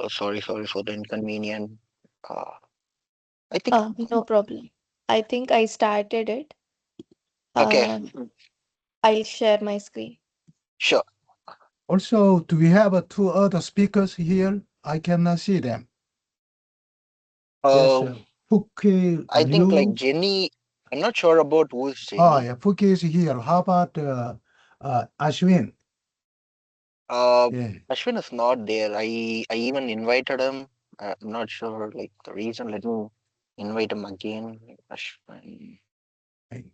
Sorry for the inconvenience. Uh, I think No problem. I think I started it. okay, Uh, I'll share my screen. sure. Also, do we have two other speakers here? I cannot see them. Yes, Uh, Fuki I think like Liu. Jenny. I'm not sure about who is Oh, Jenny. yeah, Fuki is here. How about Ashwin? Uh, Yeah. Ashwin is not there. I even invited him. I'm not sure like the reason. Let me invite him again. Ashwin. Hey.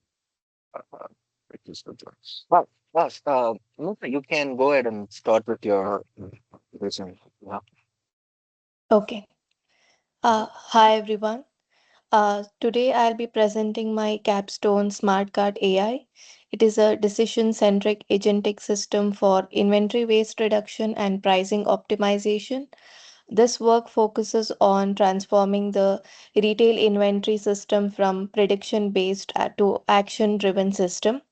Uh, register joins. Well, yes. Nupur, you can go ahead and start with your reason. Yeah. Okay. Hi everyone. Today I'll be presenting my capstone smart cart AI. It is a decision-centric agentic system for inventory waste reduction and pricing optimization. This work focuses on transforming the retail inventory system from prediction-based to action-driven system.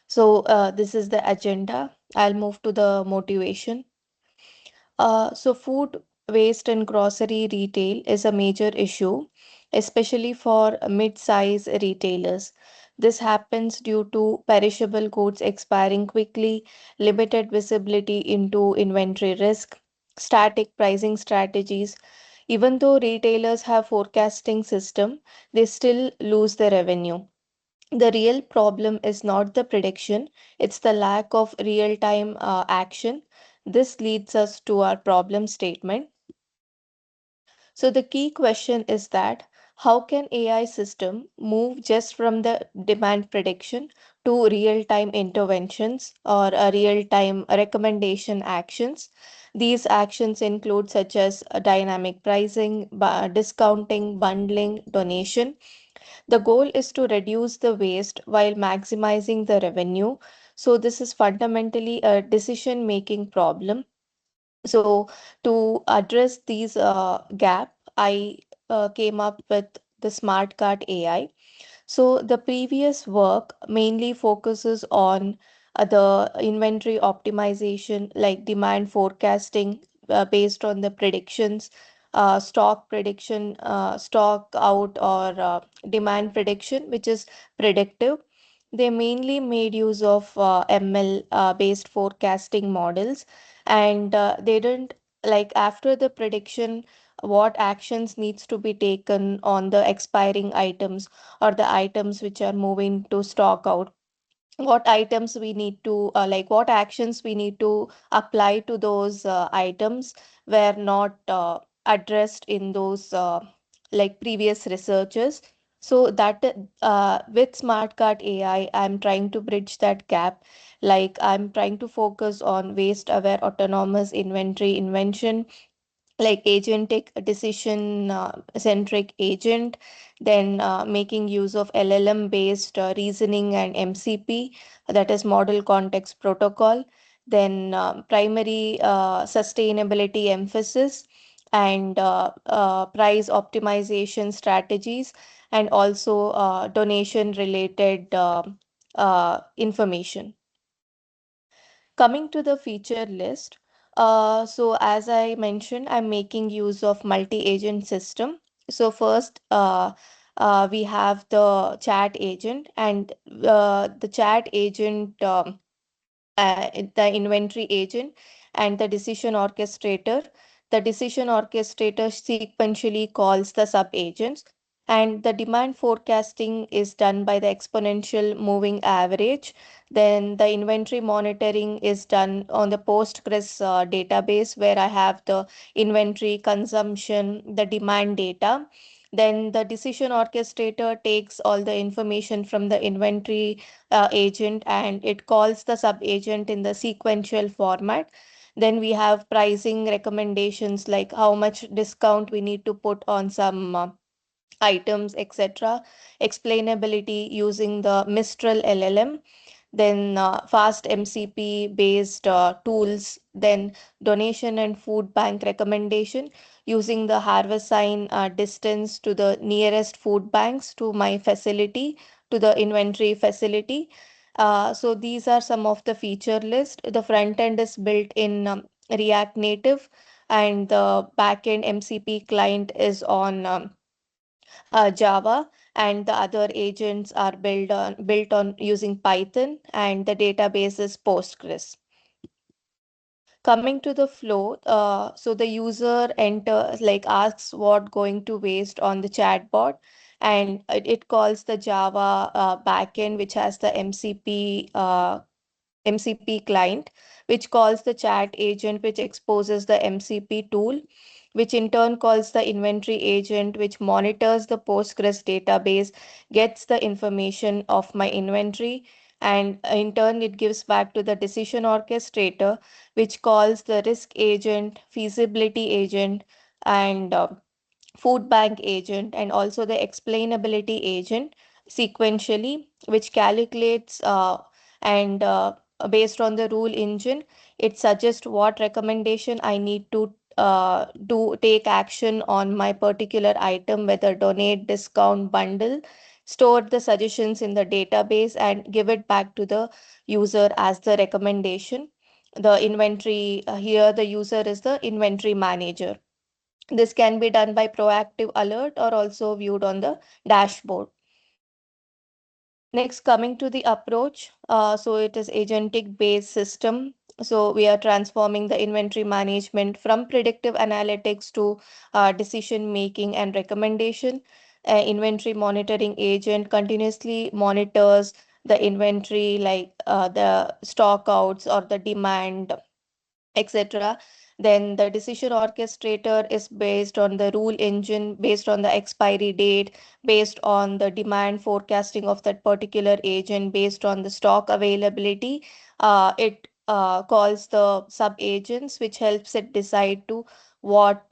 So this is the agenda. I'll move to the motivation. So food waste in grocery retail is a major issue, especially for mid-size retailers. This happens due to perishable goods expiring quickly, limited visibility into inventory risk, static pricing strategies. Even though retailers have forecasting system, they still lose their revenue. The real problem is not the prediction, it's the lack of real time action. This leads us to our problem statement. So the key question is that how can AI system move just from the demand prediction to real time interventions or real time recommendation actions? These actions include such as dynamic pricing, discounting, bundling, donation. The goal is to reduce the waste while maximizing the revenue. So, this is fundamentally a decision making problem. So, to address these gap, I came up with the Smart Cart AI. So the previous work mainly focuses on the inventory optimization, like demand forecasting based on the predictions, stock prediction, stock out, or demand prediction, which is predictive. They mainly made use of ML based forecasting models, and they didn't like after the prediction what actions needs to be taken on the expiring items or the items which are moving to stock out, what items we need to like what actions we need to apply to those items were not addressed in those like previous researches. So that with smart cart AI I'm trying to bridge that gap, like I'm trying to focus on waste aware autonomous inventory invention, like agentic decision centric agent, then making use of LLM based reasoning and MCP, that is model context protocol, then primary sustainability emphasis and price optimization strategies, and also donation related information. Coming to the feature list, so as I mentioned, I'm making use of multi-agent system. So first, we have the chat agent, and the chat agent the inventory agent and the decision orchestrator. The decision orchestrator sequentially calls the sub agents, and the demand forecasting is done by the exponential moving average. Then the inventory monitoring is done on the Postgres database where I have the inventory consumption, the demand data. Then the decision orchestrator takes all the information from the inventory agent and it calls the sub agent in the sequential format. Then we have pricing recommendations like how much discount we need to put on some items, etc. Explainability using the Mistral LLM, then fast MCP based tools, then donation and food bank recommendation using the harvest sign distance to the nearest food banks to my facility, to the inventory facility. So these are some of the feature list. The front end is built in React Native, and the backend MCP client is on Java, and the other agents are built on using Python, and the database is Postgres. Coming to the flow, so the user enters, like asks what going to waste on the chatbot, and it calls the Java backend, which has the MCP client, which calls the chat agent, which exposes the MCP tool, which in turn calls the inventory agent, which monitors the Postgres database, gets the information of my inventory, and in turn it gives back to the decision orchestrator, which calls the risk agent, feasibility agent, and food bank agent, and also the explainability agent sequentially, which calculates and based on the rule engine, it suggests what recommendation I need to do take action on my particular item, whether donate, discount, bundle, store the suggestions in the database and give it back to the user as the recommendation. The inventory, here the user is the inventory manager. This can be done by proactive alert or also viewed on the dashboard. Next, coming to the approach, so it is agentic based system. So we are transforming the inventory management from predictive analytics to decision making and recommendation. Inventory monitoring agent continuously monitors the inventory, like the stock outs or the demand, etc. Then the decision orchestrator is based on the rule engine, based on the expiry date, based on the demand forecasting of that particular agent, based on the stock availability. It calls the sub agents, which helps it decide to what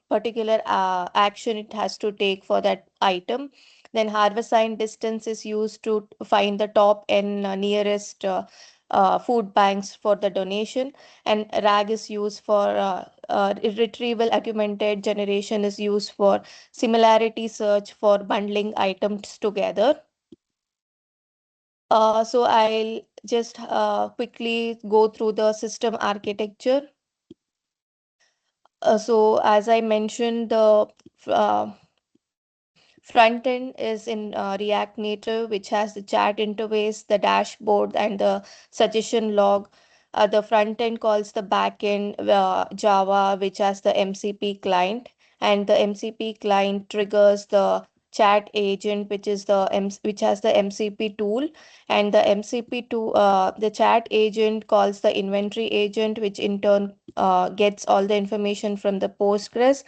particular action it has to take for that item. Then harvest sign distance is used to find the top and nearest food banks for the donation, and RAG is used for retrieval augmented generation is used for similarity search for bundling items together. So I'll just quickly go through the system architecture. So as I mentioned, the uh, front end is in React Native, which has the chat interface, the dashboard, and the suggestion log. The front end calls the back end Java, which has the MCP client, and the MCP client triggers the chat agent, which is which has the MCP tool, and the the chat agent calls the inventory agent, which in turn gets all the information from the Postgres,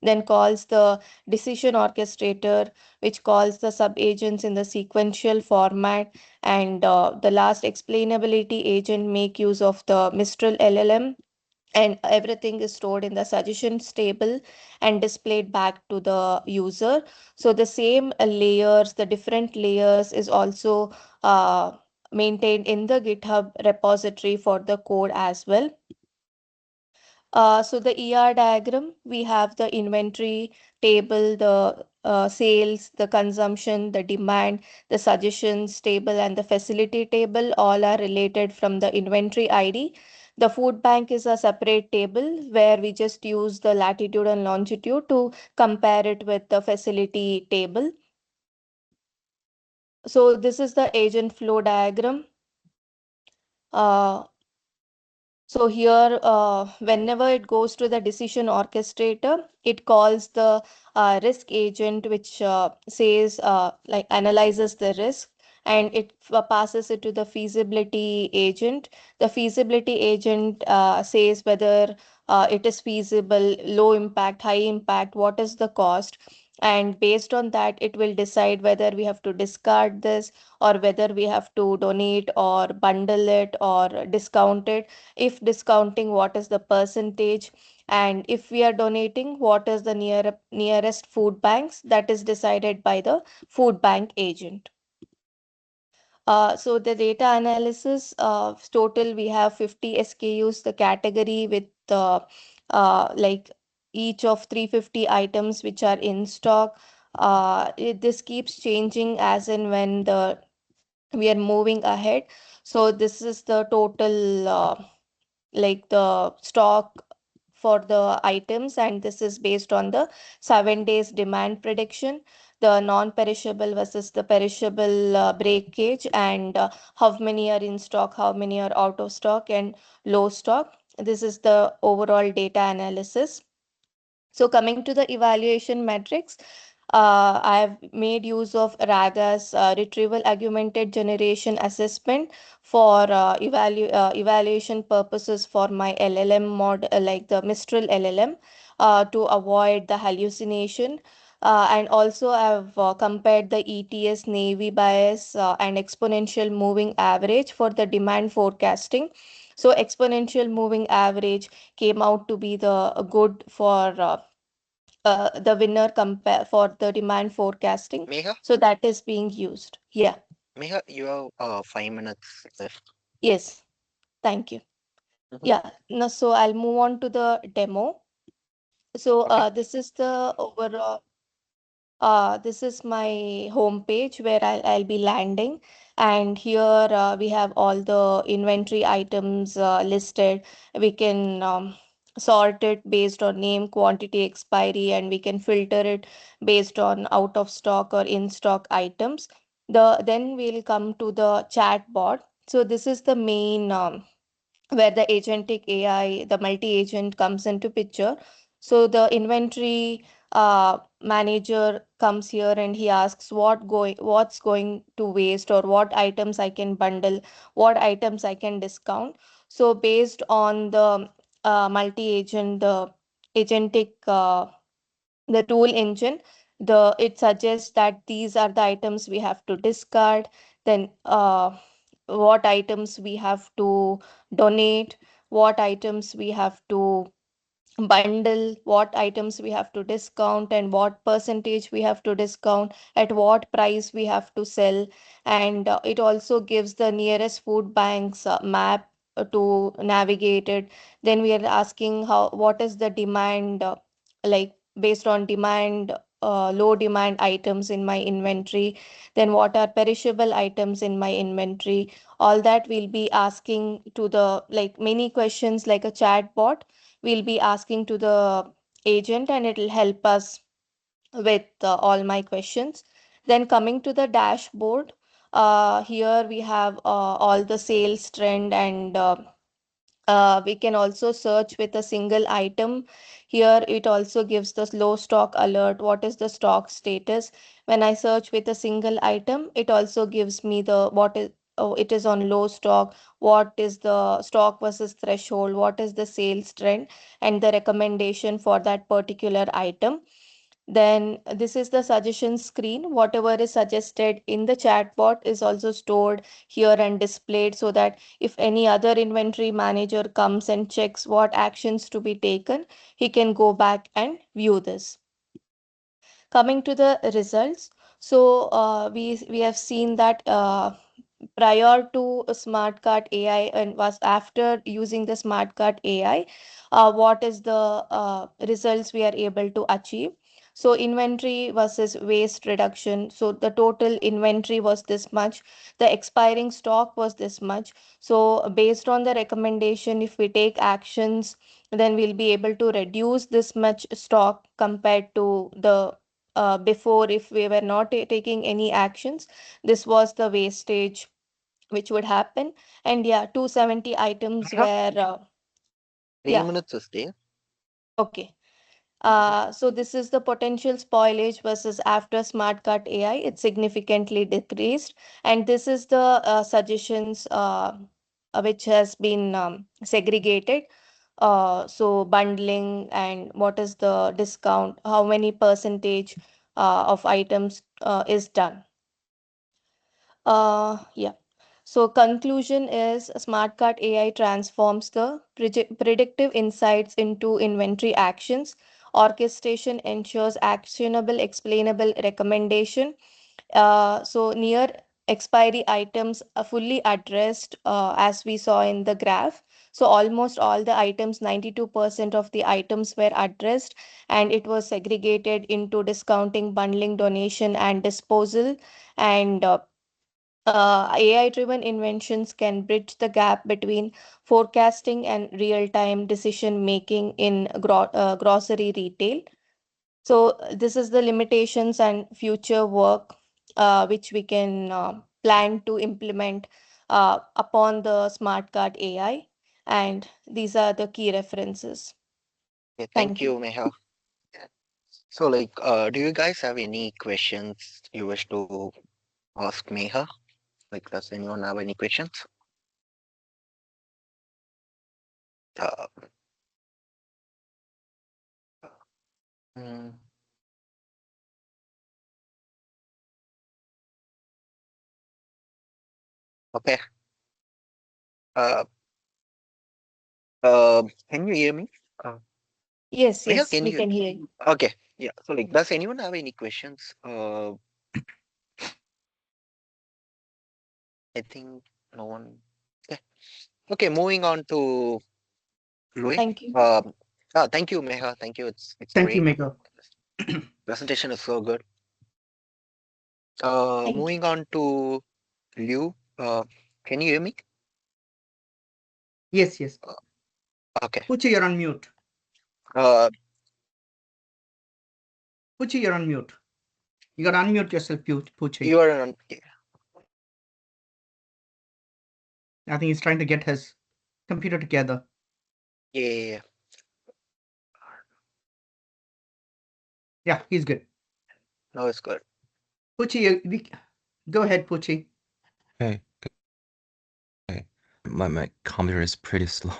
then calls the decision orchestrator, which calls the subagents in the sequential format, and the last explainability agent make use of the Mistral LLM, and everything is stored in the suggestions table and displayed back to the user. So the same layers, the different layers is also maintained in the GitHub repository for the code as well. So the ER diagram, we have the inventory table, the sales, the consumption, the demand, the suggestions table, and the facility table all are related from the inventory ID. The food bank is a separate table where we just use the latitude and longitude to compare it with the facility table. So this is the agent flow diagram. Uh, So here, whenever it goes to the decision orchestrator, it calls the risk agent, which says like analyzes the risk, and it passes it to the feasibility agent. The feasibility agent says whether it is feasible, low impact, high impact, what is the cost, and based on that, it will decide whether we have to discard this, or whether we have to donate or bundle it or discount it. If discounting, what is the percentage, and if we are donating, what is the nearest food banks, that is decided by the food bank agent. So the data analysis, total we have 50 SKUs, the category with like each of 350 items which are in stock. This keeps changing as in when the we are moving ahead. So this is the total like the stock for the items, and this is based on the 7 days demand prediction, the non-perishable versus the perishable breakage, and how many are in stock, how many are out of stock and low stock. This is the overall data analysis. So coming to the evaluation metrics, I've made use of RAGA's retrieval augmented generation assessment for evaluation purposes for my LLM mod, like the Mistral LLM, to avoid the hallucination. And also, I've compared the ETS Navy bias and exponential moving average for the demand forecasting. So, exponential moving average came out to be the good for the winner compare for the demand forecasting. Megha, So that is being used. Yeah. Megha, you have 5 minutes left. Yes. Thank you. Mhm. Yeah. No, so I'll move on to the demo. So Okay. this is the overall. This is my home page where I'll be landing, and here we have all the inventory items listed. We can sort it based on name, quantity, expiry, and we can filter it based on out of stock or in stock items. Then we'll come to the chat bot. So this is the main where the agentic AI, the multi-agent comes into picture. So the inventory manager comes here and he asks what's going to waste, or what items I can bundle, what items I can discount. So based on the multi-agent, the agentic the tool engine, the it suggests that these are the items we have to discard, then what items we have to donate, what items we have to bundle, what items we have to discount, and what percentage we have to discount, at what price we have to sell. And it also gives the nearest food banks map to navigate it. Then we are asking how what is the demand, like based on demand, low demand items in my inventory, then what are perishable items in my inventory. All that we'll be asking to the, like, many questions like a chat bot we'll be asking to the agent, and it'll help us with all my questions. Then coming to the dashboard, here we have all the sales trend, and we can also search with a single item. Here it also gives the low stock alert, what is the stock status. When I search with a single item, it also gives me the what is, oh, it is on low stock, what is the stock versus threshold, what is the sales trend, and the recommendation for that particular item. Then this is the suggestion screen. Whatever is suggested in the chatbot is also stored here and displayed, so that if any other inventory manager comes and checks what actions to be taken, he can go back and view this. Coming to the results, so we have seen that prior to smart cart AI and was after using the smart cart AI, what is the results we are able to achieve. So inventory versus waste reduction. So the total inventory was this much, the expiring stock was this much. So based on the recommendation, if we take actions, then we'll be able to reduce this much stock compared to the before. If we were not taking any actions, this was the wastage which would happen. And yeah, 270 items Megha, were three yeah. minutes is there. Okay. Mhm. So this is the potential spoilage versus after smart cart AI. It significantly decreased, and this is the suggestions which has been segregated. So bundling, and what is the discount, how many percentage of items is done. Yeah. So conclusion is Smart Cart AI transforms the predictive insights into inventory actions. Orchestration ensures actionable, explainable recommendation. So near expiry items are fully addressed, as we saw in the graph. So almost all the items, 92% of the items were addressed, and it was segregated into discounting, bundling, donation, and disposal. And AI-driven inventions can bridge the gap between forecasting and real-time decision making in grocery retail. So this is the limitations and future work which we can plan to implement upon the smart card AI. And these are the key references. Okay, thank Thank you. you, Meha. So, like, do you guys have any questions you wish to ask Meha? Like, does anyone have any questions? Uh, mm, okay. Uh, can you hear me? Uh, Yes, Meha, yes, can we you? can hear you. Okay, yeah. So, like, does anyone have any questions? I think no one. Okay. Okay, moving on to Louis. Thank you. Thank you, Meha. Thank you. It's Thank you, great. Mega. Presentation is so good. Thank you. Moving on to Liu. Can you hear me? Yes, yes. Okay. Puchi, you're on mute. Uh, Puchi, you're on mute. You gotta unmute yourself, Puchi. you are on. I think he's trying to get his computer together. Yeah, yeah, yeah. Yeah, he's good. No, it's good. Puchi, go ahead, Puchi. Okay. My computer is pretty slow.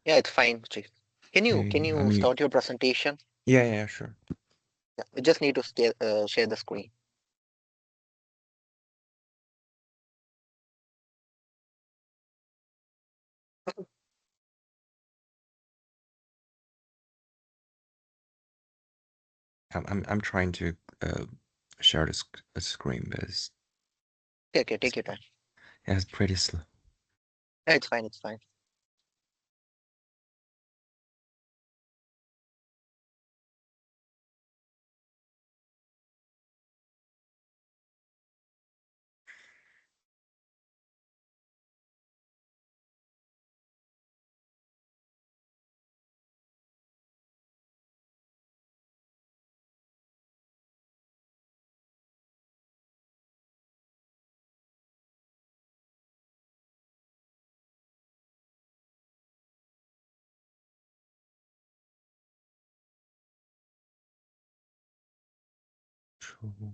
Yeah, it's fine. Chief. Can you Okay, start your presentation? yeah, sure. Yeah, we just need to share the screen. I'm trying to share the screen, but Okay, take your time. yeah, it's pretty slow. Yeah, it's fine. It's fine. Control-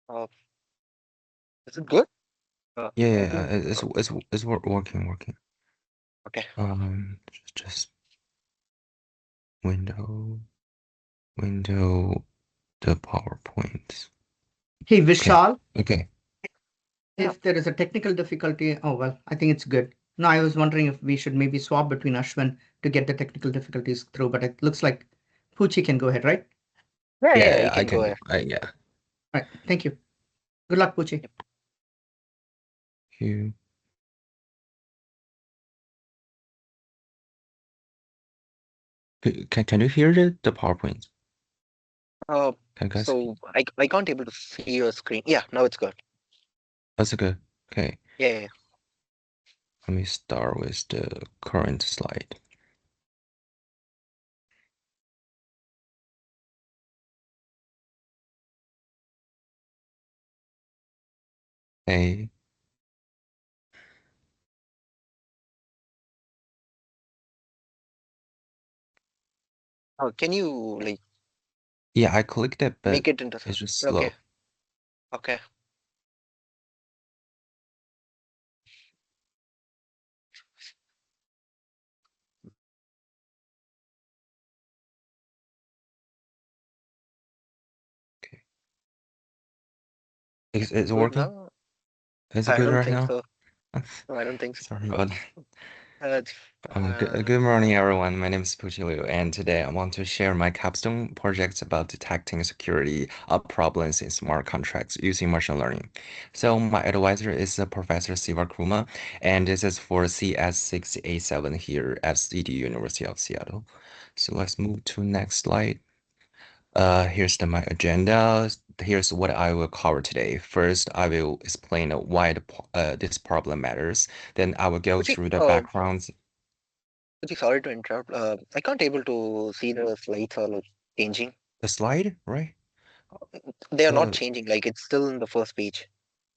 Uh, is it good? I Yeah, think. it's working. Okay. Just window the PowerPoint. Hey, Vishal, Okay. Yeah. if there is a technical difficulty, oh, well, I think it's good. No, I was wondering if we should maybe swap between Ashwin to get the technical difficulties through, but it looks like Puchi can go ahead, right? Yeah, you I can go can. ahead. Yeah. Right. Thank you. Good luck, Puchi. You can you hear the PowerPoint? Can you guys? So I can't able to see your screen. Yeah, now it's good. That's good. Okay. Yeah. Let me start with the current slide. Okay. Can you like Yeah, I clicked it, but make it into? it's just Okay. slow. Okay. Okay. Is it Good working? now? Is it I good don't right think now? so. No, I don't think so. Sorry about that. It's, Good morning, everyone. My name is Puchi Liu, and today I want to share my capstone project about detecting security problems in smart contracts using machine learning. So my advisor is Professor Siva Kruma, and this is for CS6A7 here at CT University of Seattle. So let's move to next slide. Here's my agenda. Here's what I will cover today. First, I will explain why this problem matters. Then I will go Puchi, through the backgrounds. Puchi, sorry to interrupt. I can't able to see the slides are like changing. The slide, right? They are not Uh, changing. Like it's still in the first page.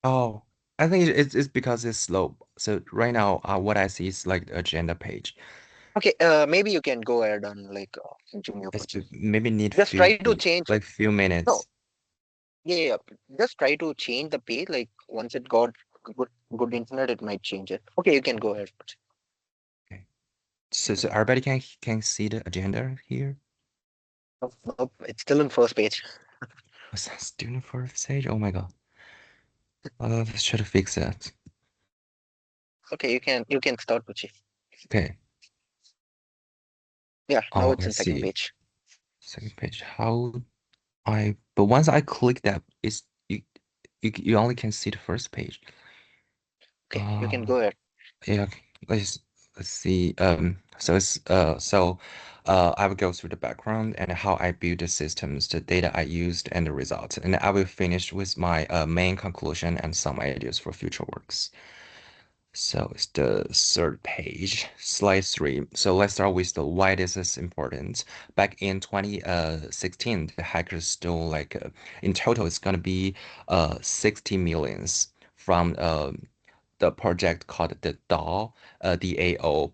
oh, I think it's because it's slow. So right now, what I see is like the agenda page. Okay. Maybe you can go ahead and like continue, Puchi. Maybe need Just few try to change. few No. minutes. Yeah, yeah. Just try to change the page. Like once it got good internet, it might change it. Okay, you can go ahead, Puchi. Okay. So everybody can see the agenda here. Nope, nope, it's still in first page. Was that student first stage? Oh my God. Let's try to fix that. Okay, you can start, Puchi. Okay. Yeah, now Oh, it's I in second see. page. Second page. But once I click that, you only can see the first page. Okay, you can Uh, go ahead. yeah, okay. Let's see. I will go through the background and how I build the systems, the data I used, and the results. And I will finish with my main conclusion and some ideas for future works. So it's the third page, slide 3. So let's start with the why this is important. Back in 2016, the hackers stole like in total it's gonna be 60 millions from the project called the DAO,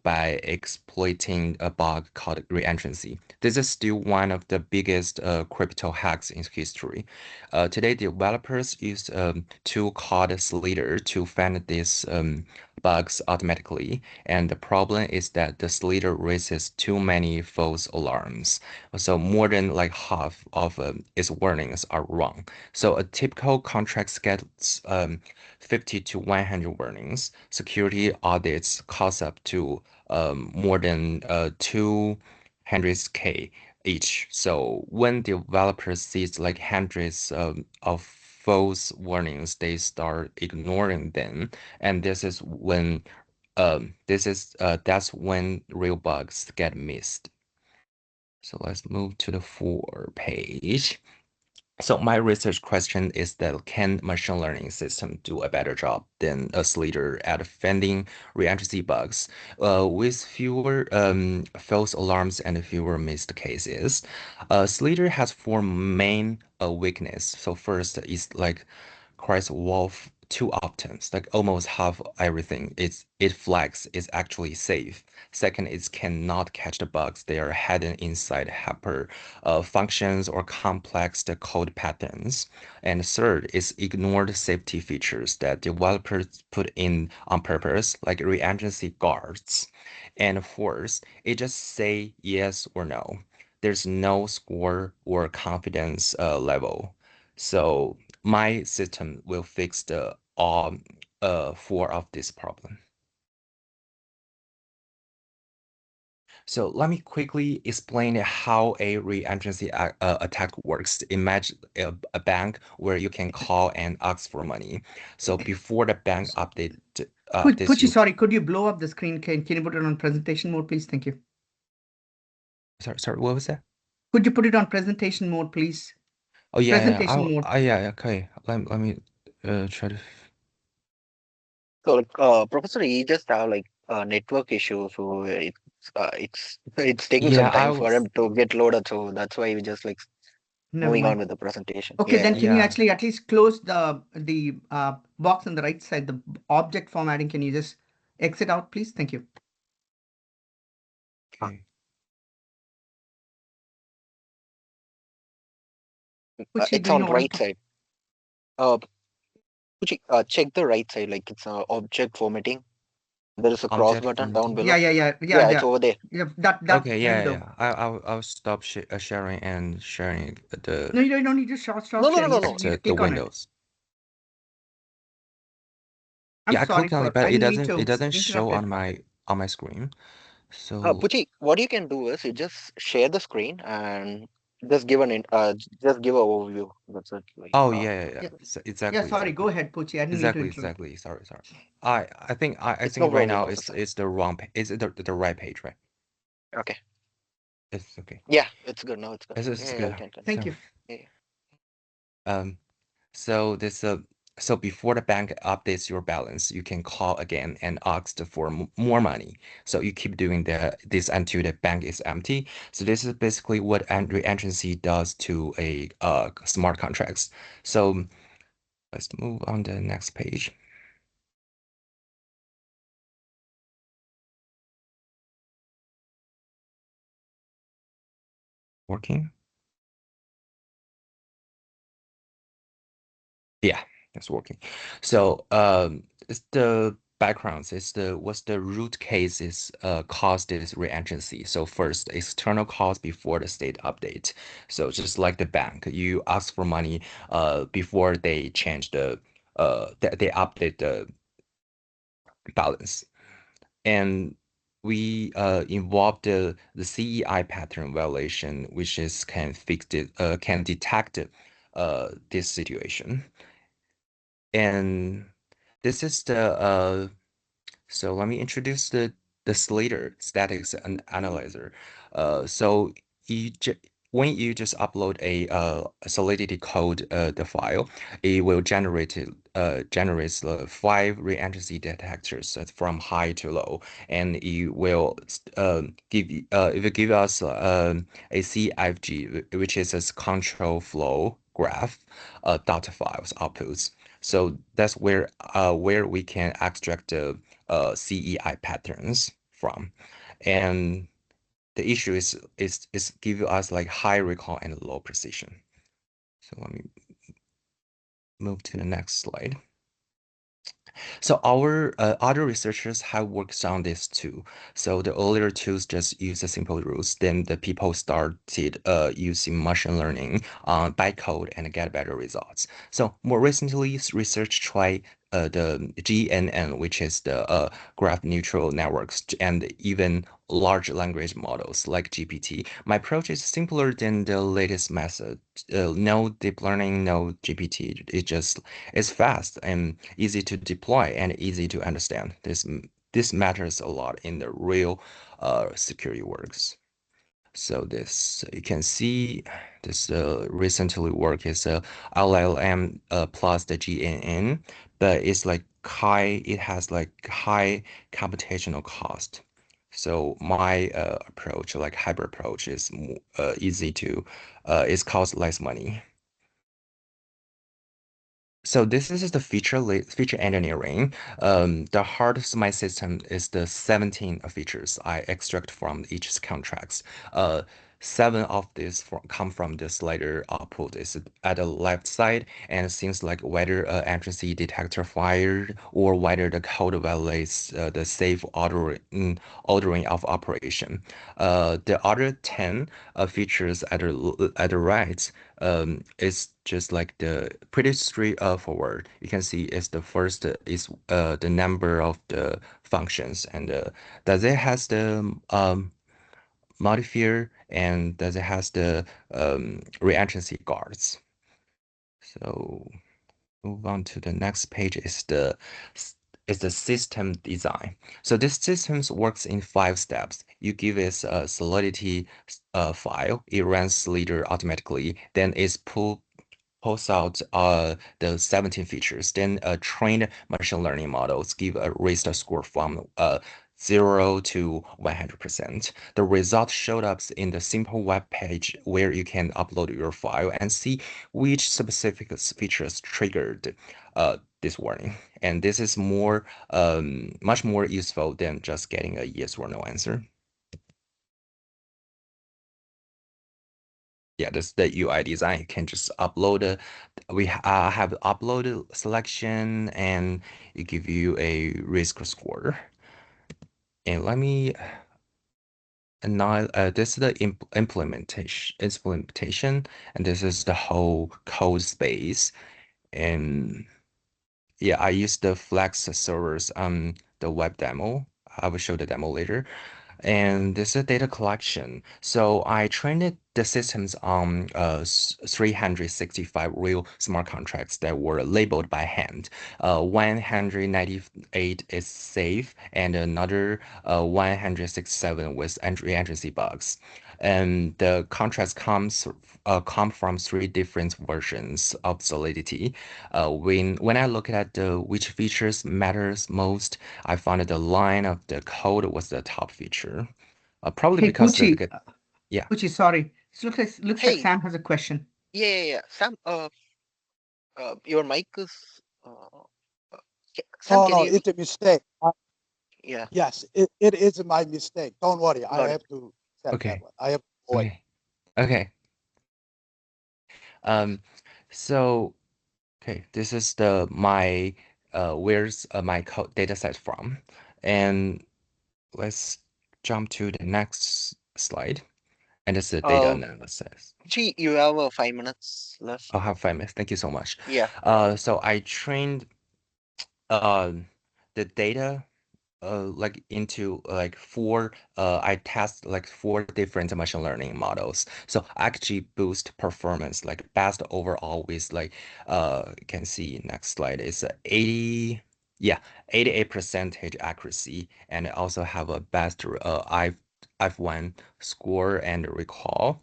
by exploiting a bug called reentrancy. This is still one of the biggest crypto hacks in history. Today, developers use a tool called Slater to find these bugs automatically, and the problem is that the Slater raises too many false alarms. So more than like half of its warnings are wrong. So a typical contract gets 50 to 100 warnings. Security audits cost up to more than 200K each. So when developers sees like hundreds of false warnings, they start ignoring them, and that's when real bugs get missed. So let's move to the 4 page. So my research question is that can machine learning system do a better job than a Slater at finding reentrancy bugs with fewer false alarms and fewer missed cases? Slater has 4 main weakness. So first is like cries wolf too often. It's like almost half everything it flags is actually safe. Second, it cannot catch the bugs. They are hidden inside hyper functions or complex the code patterns. And third is ignored safety features that developers put in on purpose, like reentrancy guards. And fourth, it just say yes or no. There's no score or confidence level. So my system will fix the all 4 of this problem. So let me quickly explain how a reentrancy attack works. Imagine a bank where you can call and ask for money. So before the bank updates Puchi, you. sorry, could you blow up the screen? Can you put it on presentation mode, please? Thank you. Sorry, what was that? Could you put it on presentation mode, please? Oh yeah, Presentation mode. yeah, okay. Let me try to. So, like, Professor, you just have like a network issue, so it's taking Yeah, some I time for was. him to get loaded. So that's why we just like Never moving on mind. with the presentation. Okay, Yeah, then yeah. can you Yeah. actually at least close the box on the right side, the object formatting? Can you just exit out, please? Thank you. Okay. Puchi, It's do you on know what I'm right talking? side. Uh, check the right side. Like it's object formatting. There is a cross Object button down formatting. below. Yeah, it's over there. Yeah, that Okay, there you yeah, go. yeah. I'll stop sharing and sharing No, you don't need to stop No, no, no, sharing. no, You no. just need to the click on it. windows. I'm Yeah, I sorry clicked on for it, but I didn't mean it to doesn't show interrupt it. on my on my screen. So Puchi, what you can do is you just share the screen and just give just give an overview. That's it. Like, oh yeah, yeah, yeah. Yeah, So yeah. exactly, Sorry, go exactly. ahed, Pucci. I didn't mean to Exactly, interrupt. exactly. Sorry, sorry. I it's no think right problem, now Professor. it's the wrong is it the right page, right? Okay. It's okay. Yeah, it's good now. It's good. It's Yeah, yeah, good. you can continue. Thank So you. Yeah, yeah. um so this so before the bank updates your balance, you can call again and ask for more money. So you keep doing this until the bank is empty. So this is basically what reentrancy does to a smart contracts. So let's move on to the next page. Working? Yeah, it's working. So it's the backgrounds. It's the what's the root case is caused this reentrancy. So first, external cause before the state update. So just like the bank, you ask for money before they change they update the balance. And we involved the CEI pattern violation, which is can fix it can detect this situation. And this is the so let me introduce the Slater statics analyzer. So you when you just upload a Solidity code the file, it will generates the 5 reentrancy detectors from high to low, and it will it will give us a CFG, which is a control flow graph data files outputs. So that's where we can extract the CEI patterns from, and the issue is give us like high recall and low precision. So let me move to the next slide. So our other researchers have worked on this too. So the earlier tools just use the simple rules. Then the people started using machine learning on bytecode and get better results. So more recently, research tried the GNN, which is the graph neutral networks, and even large language models like GPT. My approach is simpler than the latest method. No deep learning, no GPT. It's fast and easy to deploy and easy to understand. This matters a lot in the real security works. So this you can see this recently work is LLM plus the GNN, but it's like high. It has like high computational cost. So my approach, like hybrid approach, is easy to it costs less money. So this is the feature engineering. The heart of my system is the 17 features I extract from each contracts. Uh, 7 of these come from the slider output is at the left side, and it seems like whether entrancy detector fired or whether the code violates the safe ordering of operation. The other 10 features at the right is just like the pretty straightforward. You can see it's the first is the number of the functions, and does it has the modifier, and does it has the reentrancy guards. So move on to the next page is the system design. So this system works in 5 steps. You give it a Solidity file, it runs Leader automatically, then it's pulls out the 17 features. Then trained machine learning models give a raised score from 0 to 100%. The result showed up in the simple web page where you can upload your file and see which specific features triggered this warning. And this is much more useful than just getting a yes or no answer. Yeah, this is the UI design. You can just upload we have uploaded selection, and it give you a risk score. And let me and now this is the implementation, and this is the whole code space. And yeah, I use the Flex servers on the web demo. I will show the demo later. And this is data collection. So I trained the systems on 365 real smart contracts that were labeled by hand. 198 is safe, and another 167 with reentrancy bugs. And the contracts come from three different versions of Solidity. When I look at which features matters most, I found that the line of the code was the top feature. Probably Hey, because Poochie, yeah. Poochie, sorry. It looks like Hey, Sam has a question. yeah. Sam, your mic is. Sam, Oh can no, you hear me? it's a mistake. Yeah, Yes, it is my mistake. Don't worry. I got it. have to accept that Okay. one. I have to avoid. Okay. Okay. Um. So okay, this is the my where's my code data set from, and let's jump to the next slide, and this is the data Uh, analysis. Gee, you have 5 minutes left. I'll have 5 minutes. Thank you so much. Yeah. So I trained uh the data like into like four I test like four different machine learning models. So actually boost performance like best overall with like you can see next slide is 80 yeah 88% accuracy, and I also have a best F1 score and recall.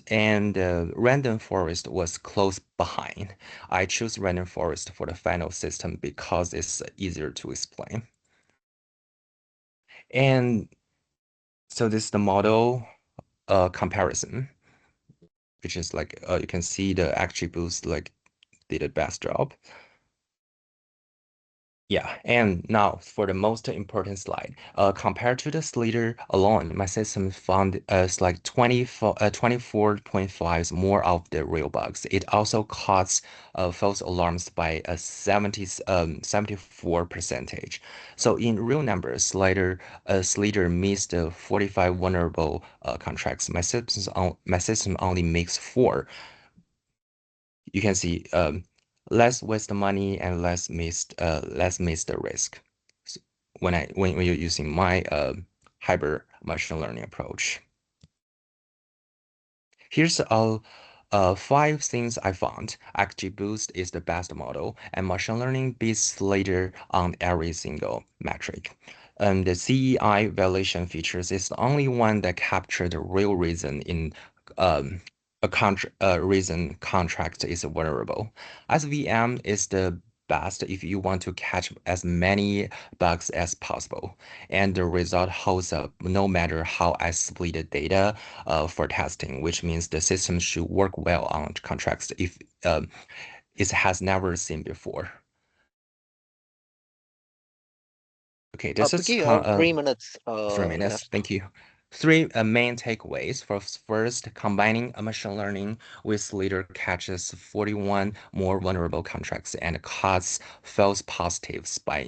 And random forest was close behind. I choose random forest for the final system because it's easier to explain. And so this is the model comparison, which is like you can see the attributes like did the best job. Yeah, and now for the most important slide. Compared to the Slater alone, my system found like 24.5 more of the real bugs. It also caught false alarms by a 74 percentage. So in real numbers, Slater missed 45 vulnerable contracts. My system only makes 4. You can see less waste money and less miss the risk when you're using my hybrid machine learning approach. Here's all 5 things I found. XGBoost is the best model, and machine learning beats later on every single metric. The CEI validation features is the only one that captured the real reason in um, reason contract is vulnerable. SVM is the best if you want to catch as many bugs as possible, and the result holds up no matter how I split the data for testing, which means the system should work well on contracts if it has never seen before. Okay, this is Pookie, you have 3 minutes 3 minutes. left. Thank you. Three main takeaways. First, combining a machine learning with leader catches 41 more vulnerable contracts and cuts false positives by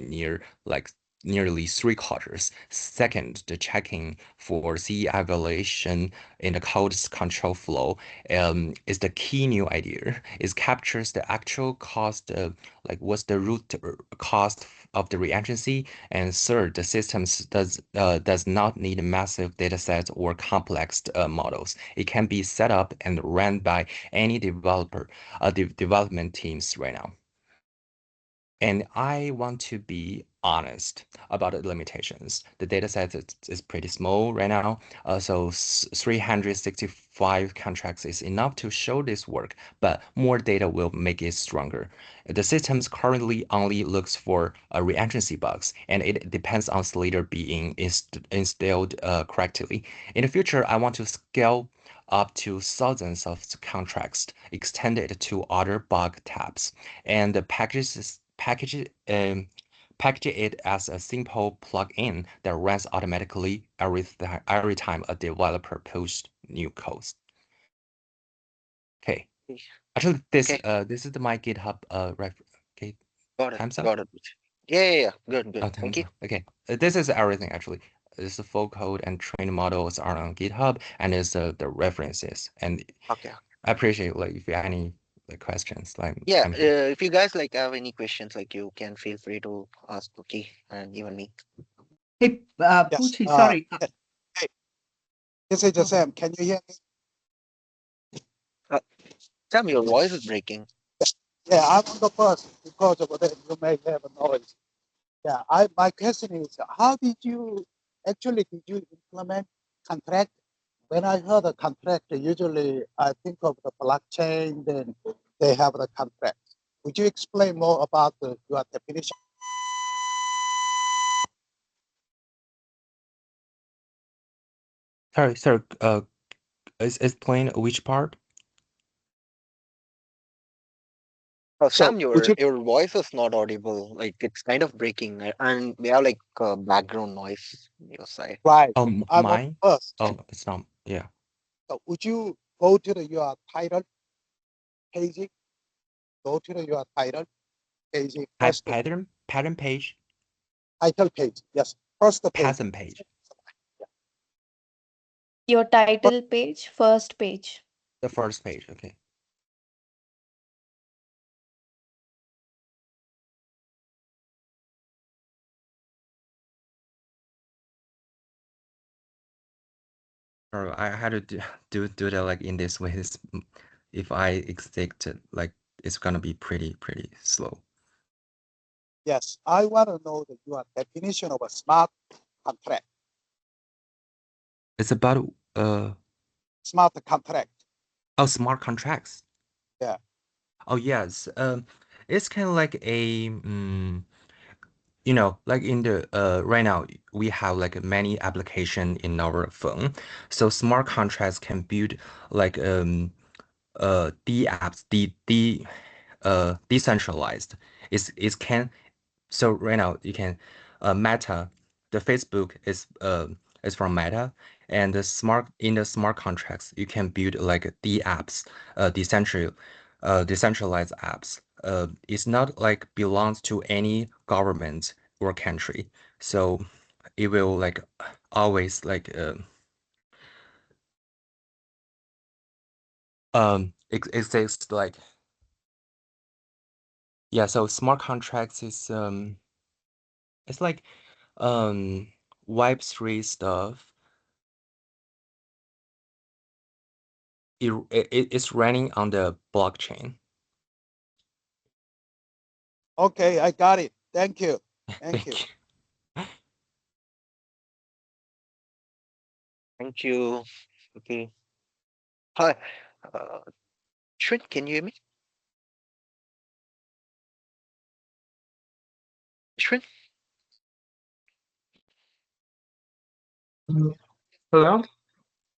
nearly 3/4. Second, the checking for CE evaluation in the code control flow is the key new idea. It captures the actual cost, like what's the root cost of the reentrancy. And third, the system does not need massive data sets or complex models. It can be set up and run by any development teams right now. And I want to be honest about the limitations. The data set is pretty small right now. So 365 contracts is enough to show this work, but more data will make it stronger. The systems currently only looks for reentrancy bugs, and it depends on Slater being installed correctly. In the future, I want to scale up to thousands of contracts, extend it to other bug tabs, and the package it as a simple plugin that runs automatically every time a developer pushes new code. Okay. Actually, Okay, this is my GitHub okay, got it. time's up. Got it. Yeah. Good. Oh, Thank time's you. up. Okay, this is everything actually. This is full code and trained models are on GitHub, and is the references. And Okay. I appreciate like if you have any like questions, like Yeah, I'm here. if you guys like have any questions, like you can feel free to ask Pookie and even me. Hey, Yes. Poochie, sorry. Hey, this is Sam. Can you hear me? Uh, Sam, your voice is breaking. Yeah, I'm on the bus because of that. You may have a noise. Yeah, my question is, how did you implement contract? When I heard a contract, usually I think of the blockchain, then they have the contract. Would you explain more about your definition? Sorry. Is plain which part? So Sam, would you, your voice is not audible. Like it's kind of breaking, and we have like background noise on your side. right, Oh, I'm on mine? the bus. Oh, it's not. Yeah. Would you go to your title page? Go to your title page, first Pattern page, title page. Yes, first page. pattern page. Your title page, first page. The first page. Okay. Or I had to do that like in this way. If I expect it, like it's gonna be pretty slow. Yes, I want to know your definition of a smart contract. It's about Smart contract. smart contracts. Yeah. Oh yes. It's kind of like a like in the right now we have like many application in our phone. So smart contracts can build like D apps, decentralized. It can so right now you can Meta, the Facebook is from Meta, and the smart contracts you can build like D apps, decentralized apps. It's not like belongs to any government or country, so it will like always like exist like yeah. So smart contracts is it's like Web3 stuff. It's running on the blockchain. Okay, I got it. Thank you. Thank you. Thank you. Thank you. Okay. Hi, uh, Shwin, can you hear me? Shwin? Hello?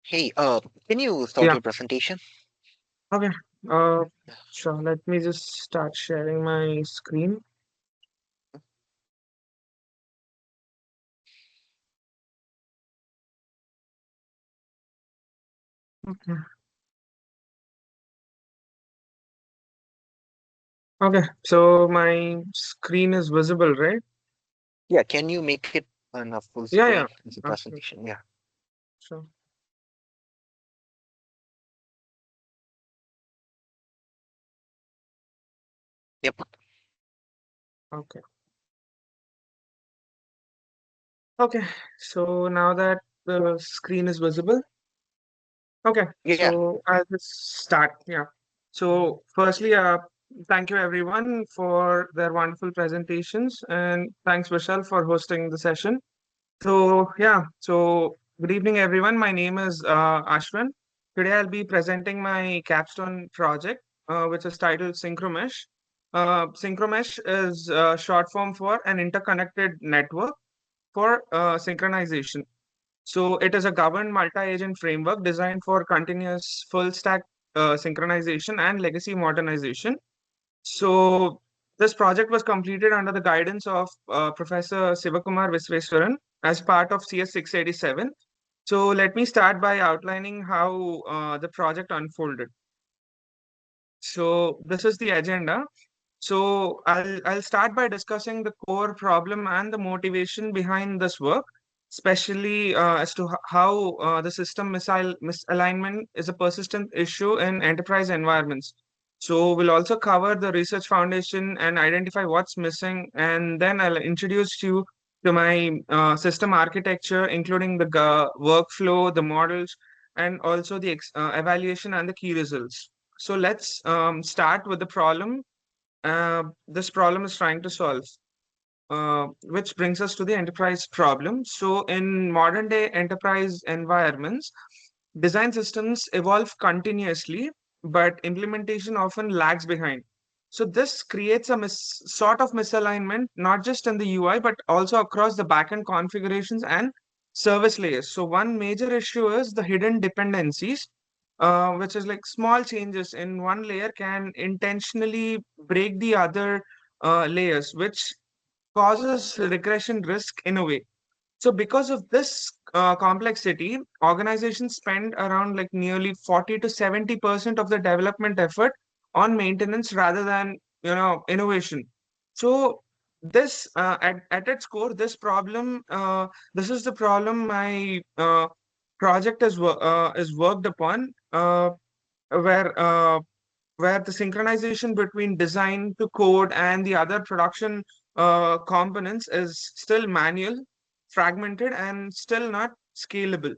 Hey, can you start Yeah, your presentation? okay. Uh, sure. Let me just start sharing my screen. Okay. Okay, so my screen is visible, right? Yeah, can you make it on a full Yeah, screen yeah. as a Okay, presentation? Yeah. sure. Yep. Okay. Okay, so now that the screen is visible, okay, Yeah. so I'll just start. Yeah. So firstly, thank you everyone for their wonderful presentations, and thanks Vishal for hosting the session. So yeah, so good evening everyone. My name is Ashwin. Today I'll be presenting my capstone project, which is titled Synchromesh. Synchromesh is short form for an interconnected network for synchronization. So it is a governed multi-agent framework designed for continuous full stack synchronization and legacy modernization. So this project was completed under the guidance of Professor Sivakumar Visveswaran as part of CS 687. So let me start by outlining how the project unfolded. So this is the agenda. So I'll start by discussing the core problem and the motivation behind this work, especially as to how the system misalignment is a persistent issue in enterprise environments. So we'll also cover the research foundation and identify what's missing, and then I'll introduce you to my system architecture, including the workflow, the models, and also the evaluation and the key results. So let's start with the problem this problem is trying to solve. Which brings us to the enterprise problem. So, in modern day enterprise environments, design systems evolve continuously, but implementation often lags behind. So, this creates a sort of misalignment, not just in the UI, but also across the backend configurations and service layers. So, one major issue is the hidden dependencies, which is like small changes in one layer can intentionally break the other layers, which causes regression risk in a way. So because of this complexity, organizations spend around like nearly 40 to 70% of the development effort on maintenance rather than innovation. So this at its core, this is the problem my project is worked upon, where where the synchronization between design to code and the other production components is still manual, fragmented, and still not scalable.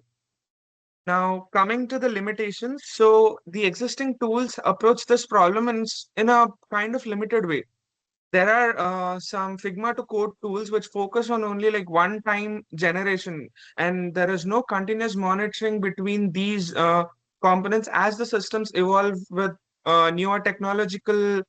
Now, coming to the limitations, so the existing tools approach this problem in a kind of limited way. There are some Figma to code tools which focus on only like one time generation, and there is no continuous monitoring between these components as the systems evolve with newer technological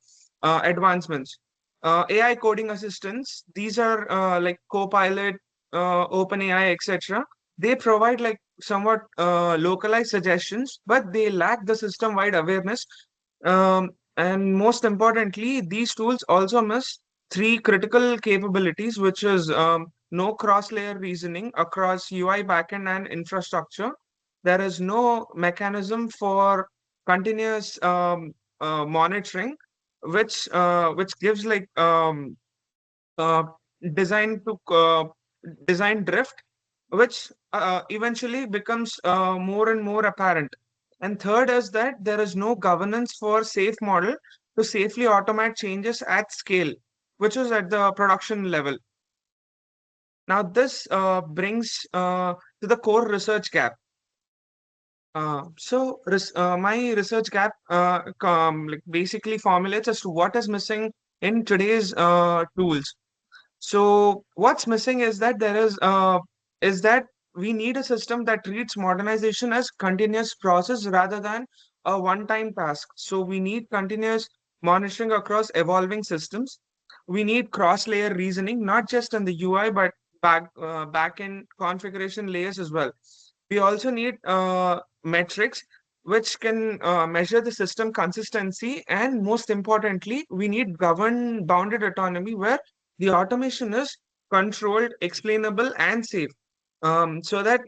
advancements. AI coding assistants, these are like Copilot, OpenAI, etc. They provide like somewhat localized suggestions, but they lack the system wide awareness. And most importantly, these tools also miss three critical capabilities, which is no cross-layer reasoning across UI backend and infrastructure. There is no mechanism for continuous monitoring, which gives like uh, design to design drift, which eventually becomes more and more apparent. And third is that there is no governance for safe model to safely automate changes at scale, which is at the production level. Now, this brings to the core research gap. My research gap like basically formulates as to what is missing in today's tools. So what's missing is that we need a system that treats modernization as continuous process rather than a one-time task. So we need continuous monitoring across evolving systems. We need cross-layer reasoning, not just in the UI but back-end configuration layers as well. We also need metrics which can measure the system consistency, and most importantly, we need governed bounded autonomy where the automation is controlled, explainable, and safe. So that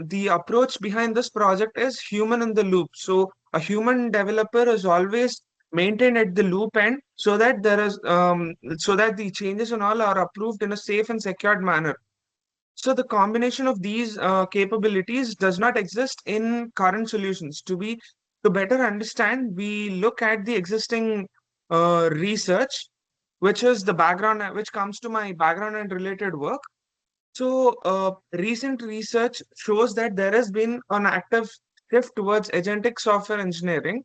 the approach behind this project is human in the loop. So a human developer is always maintained at the loop end, so that so that the changes and all are approved in a safe and secured manner. So the combination of these capabilities does not exist in current solutions. To better understand, we look at the existing research, which is the background, which comes to my background and related work. So recent research shows that there has been an active shift towards agentic software engineering,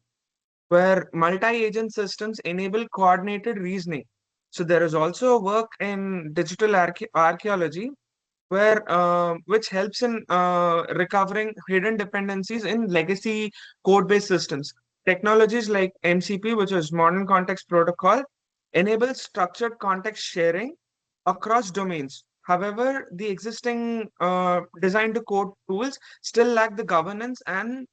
where multi-agent systems enable coordinated reasoning. So there is also work in digital archaeology, where which helps in recovering hidden dependencies in legacy code-based systems. Technologies like MCP, which is Modern Context Protocol, enable structured context sharing across domains. However, the existing design to code tools still lack the governance and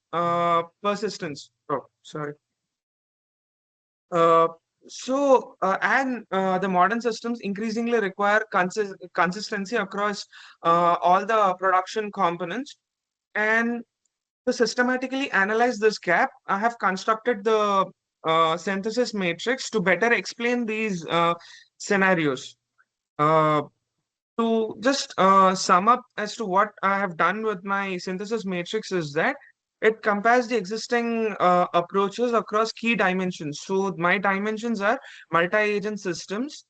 persistence. Oh, sorry. Uh, the modern systems increasingly require consistency across all the production components. And to systematically analyze this gap, I have constructed the synthesis matrix to better explain these scenarios. Uh, to just sum up as to what I have done with my synthesis matrix is that it compares the existing approaches across key dimensions. So my dimensions are multi-agent systems,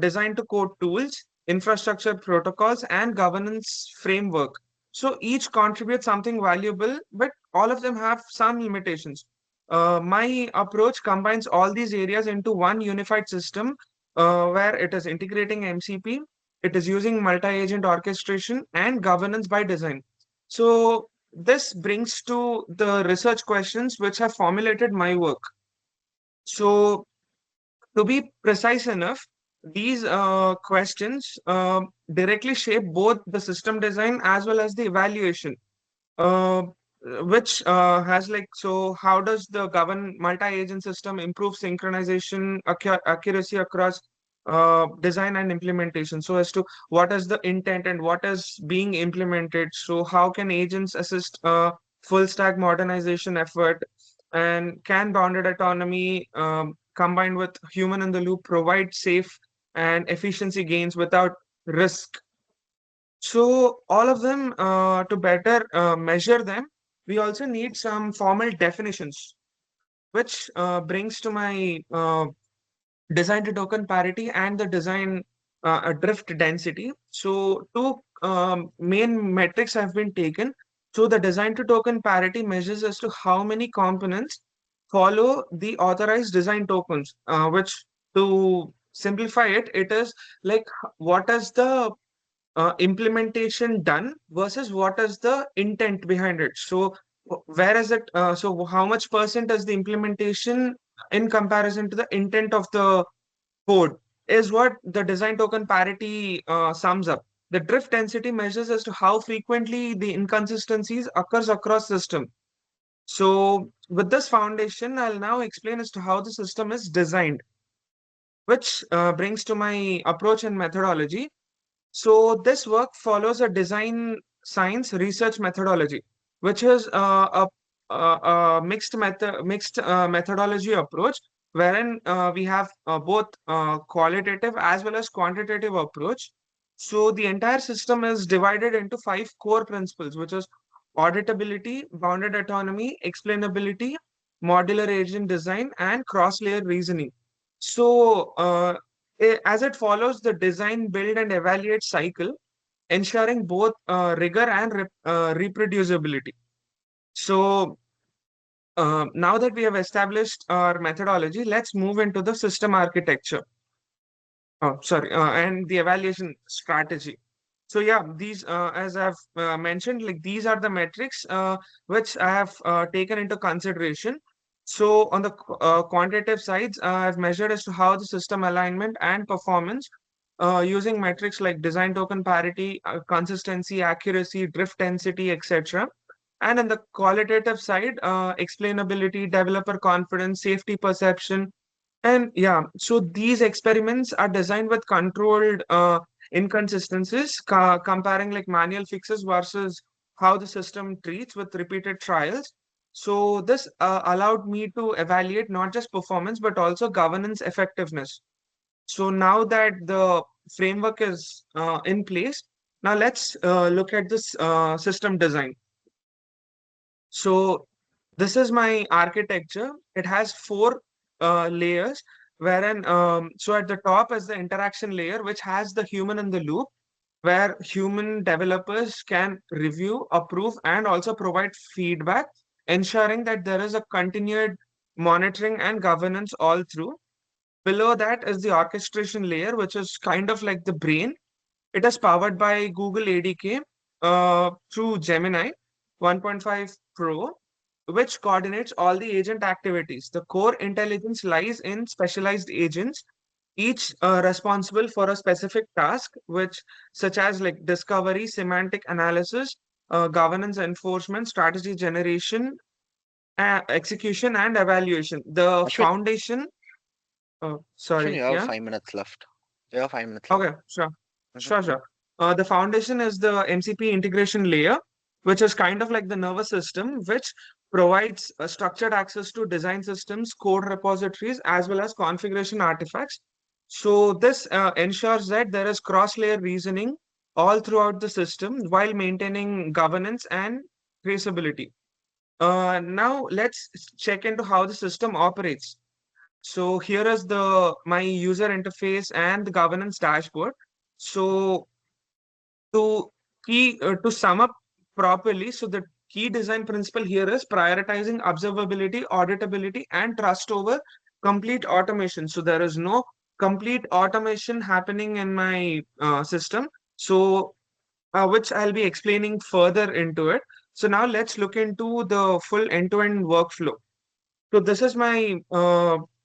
design to code tools, infrastructure protocols, and governance framework. So each contributes something valuable, but all of them have some limitations. My approach combines all these areas into one unified system where it is integrating MCP, it is using multi-agent orchestration and governance by design. So this brings to the research questions which have formulated my work. So to be precise enough, these questions directly shape both the system design as well as the evaluation, uh, which has like, so how does the govern multi-agent system improve synchronization accuracy across design and implementation, so as to what is the intent and what is being implemented, so how can agents assist full stack modernization effort, and can bounded autonomy combined with human in the loop provide safe and efficiency gains without risk. So all of them, to better measure them, we also need some formal definitions, which brings to my design to token parity and the design drift density. So two main metrics have been taken. So the design to token parity measures as to how many components follow the authorized design tokens, which, to simplify it, it is like what is the implementation done versus what is the intent behind it. So where is it? So how much percent is the implementation in comparison to the intent of the code is what the design token parity sums up. The drift density measures as to how frequently the inconsistencies occurs across system. So with this foundation, I'll now explain as to how the system is designed, which brings to my approach and methodology. So this work follows a design science research methodology, which is a mixed methodology approach, wherein we have both qualitative as well as quantitative approach. So the entire system is divided into five core principles, which is auditability, bounded autonomy, explainability, modular agent design, and cross-layer reasoning. So as it follows the design, build, and evaluate cycle, ensuring both rigor and reproducibility. So now that we have established our methodology, let's move into the system architecture. Oh, sorry, and the evaluation strategy. So yeah, these, as I've mentioned, like these are the metrics which I have taken into consideration. So on the quantitative sides, I've measured as to how the system alignment and performance using metrics like design token parity, consistency, accuracy, drift density, etc. And on the qualitative side, explainability, developer confidence, safety perception, and yeah, so these experiments are designed with controlled inconsistencies, comparing like manual fixes versus how the system treats with repeated trials. So this allowed me to evaluate not just performance but also governance effectiveness. So now that the framework is in place, now let's look at this system design. So this is my architecture. It has four layers, wherein so at the top is the interaction layer, which has the human in the loop, where human developers can review, approve, and also provide feedback, ensuring that there is a continued monitoring and governance all through. Below that is the orchestration layer, which is kind of like the brain. It is powered by Google ADK through Gemini 1.5 Pro, which coordinates all the agent activities. The core intelligence lies in specialized agents, each responsible for a specific task, which such as like discovery, semantic analysis, governance enforcement, strategy generation, execution, and evaluation. The Ashwin, foundation. Ashwin, Sorry, you have yeah. 5 minutes left. You have 5 minutes left. Okay, sure. Mhm, Sure, sure. The foundation is the MCP integration layer, which is kind of like the nervous system, which provides structured access to design systems, code repositories, as well as configuration artifacts. So this ensures that there is cross-layer reasoning all throughout the system while maintaining governance and traceability. Now let's check into how the system operates. So here is the my user interface and the governance dashboard. So to to sum up properly, so the key design principle here is prioritizing observability, auditability, and trust over complete automation. So there is no complete automation happening in my system. So which I'll be explaining further into it. So now let's look into the full end-to-end workflow. So this is my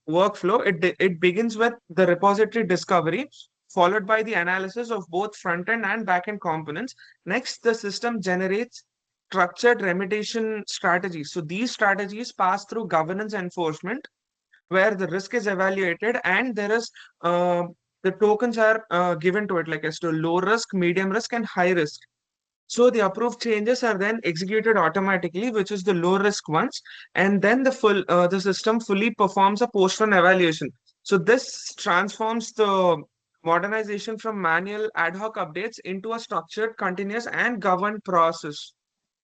workflow. It begins with the repository discovery, followed by the analysis of both front-end and back-end components. Next, the system generates structured remediation strategies. So these strategies pass through governance enforcement, where the risk is evaluated and there is the tokens are given to it, like as to low risk, medium risk, and high risk. So the approved changes are then executed automatically, which is the low risk ones, and then the system fully performs a post-run evaluation. So this transforms the modernization from manual ad hoc updates into a structured, continuous, and governed process.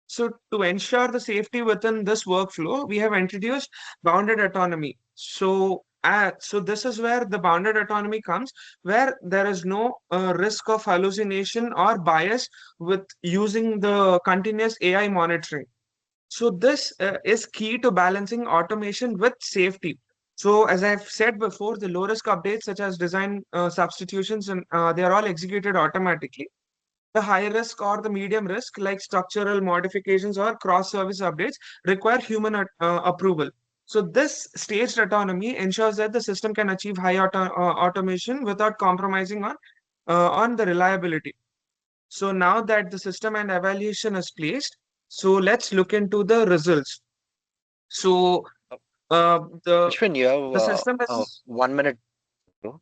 So to ensure the safety within this workflow, we have introduced bounded autonomy. So this is where the bounded autonomy comes, where there is no risk of hallucination or bias with using the continuous AI monitoring. So this is key to balancing automation with safety. So as I've said before, the low risk updates such as design substitutions and they are all executed automatically. The high risk or the medium risk, like structural modifications or cross service updates, require human approval. So, this staged autonomy ensures that the system can achieve high automation without compromising on the reliability. So, now that the system and evaluation is placed, so let's look into the results. So, uh, the Ashwin, you the have system is 1 minute. Bro.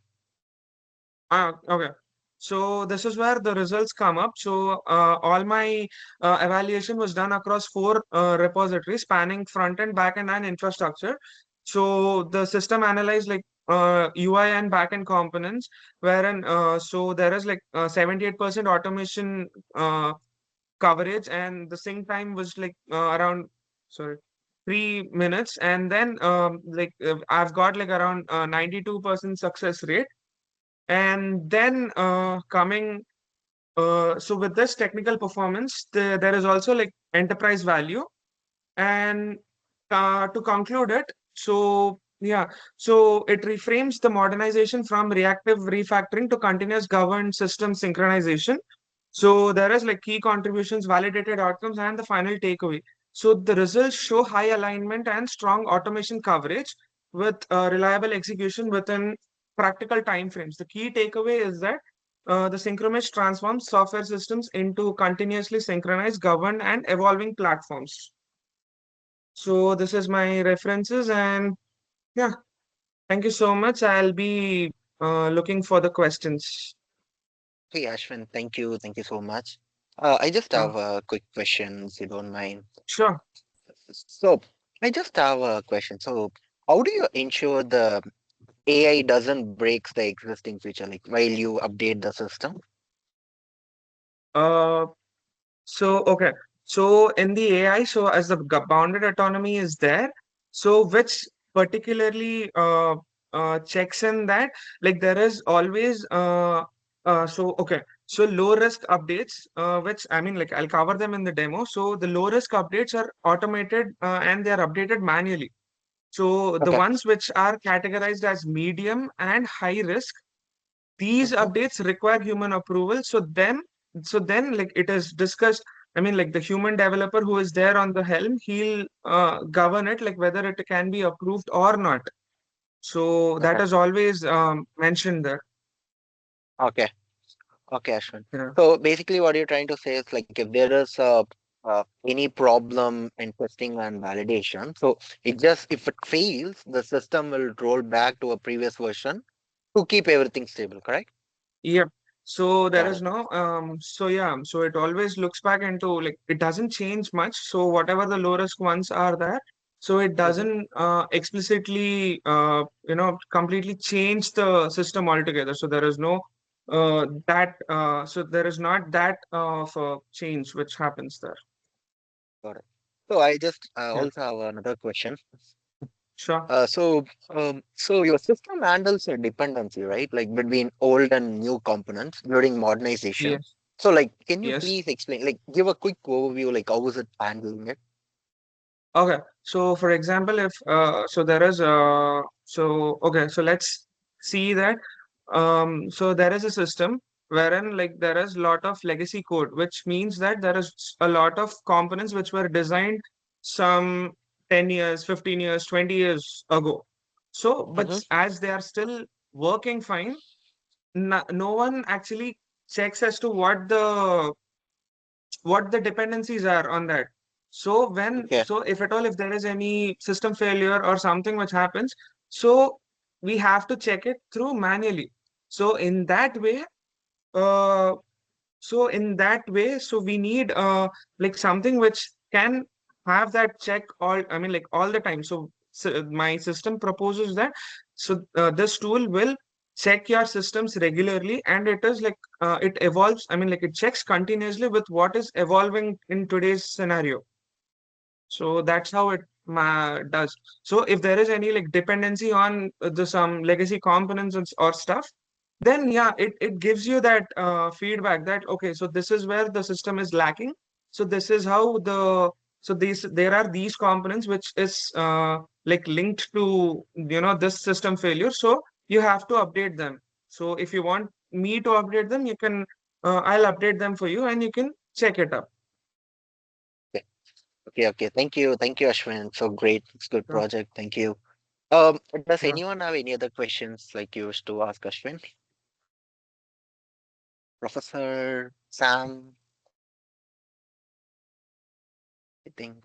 Okay. So this is where the results come up. So all my evaluation was done across four repositories spanning front end, back end, and infrastructure. So the system analyzed like UI and back end components, wherein so there is like 78% automation coverage, and the sync time was like around sorry 3 minutes, and then I've got like around 92% success rate. And then coming, so with this technical performance, there is also like enterprise value. And to conclude it, so yeah, so it reframes the modernization from reactive refactoring to continuous governed system synchronization. So there is like key contributions, validated outcomes, and the final takeaway. So the results show high alignment and strong automation coverage with reliable execution within practical timeframes. The key takeaway is that the Synchromesh transforms software systems into continuously synchronized, governed, and evolving platforms. So this is my references, and yeah, thank you so much. I'll be looking for the questions. Hey, Ashwin, thank you so much. I just Uh, have a quick question, if you don't mind. sure. So, I just have a question. So, how do you ensure the AI doesn't break the existing feature, like while you update the system? Uh, okay. So in the AI, so as the bounded autonomy is there, so which particularly checks in that like there is always okay. So low risk updates, which I mean like I'll cover them in the demo. So the low risk updates are automated and they are updated manually. So the Okay. ones which are categorized as medium and high risk, these Mhm. updates require human approval. So then like it is discussed, I mean like the human developer who is there on the helm, he'll govern it like whether it can be approved or not. So that Okay. is always mentioned there. Okay. Okay, Ashwin. Yeah. So basically, what you're trying to say is like if there is any problem in testing and validation, so it just if it fails, the system will roll back to a previous version to keep everything stable, correct? Yep. So there Got is it. no so yeah, so it always looks back into like it doesn't change much. So whatever the low risk ones are there, so it Hmm. doesn't explicitly completely change the system altogether. So there is no so there is not that of a change which happens there. Got it. So I just Yeah. also have another question. Sure. So your system handles a dependency, right? Like between old and new components during modernization. Yes. So like, can you Yes. please explain, like, give a quick overview, like how is it handling it? Okay. So for example, if so there is so okay, so let's see that so there is a system wherein like there is lot of legacy code, which means that there is a lot of components which were designed some 10 years, 15 years, 20 years ago. So, but Mm-hmm. as they are still working fine, no one actually checks as to what the dependencies are on that. So when Okay. so if at all if there is any system failure or something which happens, so we have to check it through manually. So in that way, uh, so we need like something which can have that check all, I mean like all the time. So my system proposes that this tool will check your systems regularly, and it is like it evolves, I mean like it checks continuously with what is evolving in today's scenario. So that's how it does. So if there is any like dependency on the some legacy components or stuff, then yeah, it gives you that feedback that okay, so this is where the system is lacking. So this is how these there are these components which is like linked to this system failure. So you have to update them. So if you want me to update them, you can I'll update them for you, and you can check it up. Okay. Okay. Thank you, Ashwin. So great. It's good Yeah. project. Thank you. Does Yeah. anyone have any other questions like you wish to ask Ashwin? Professor Sam, I think.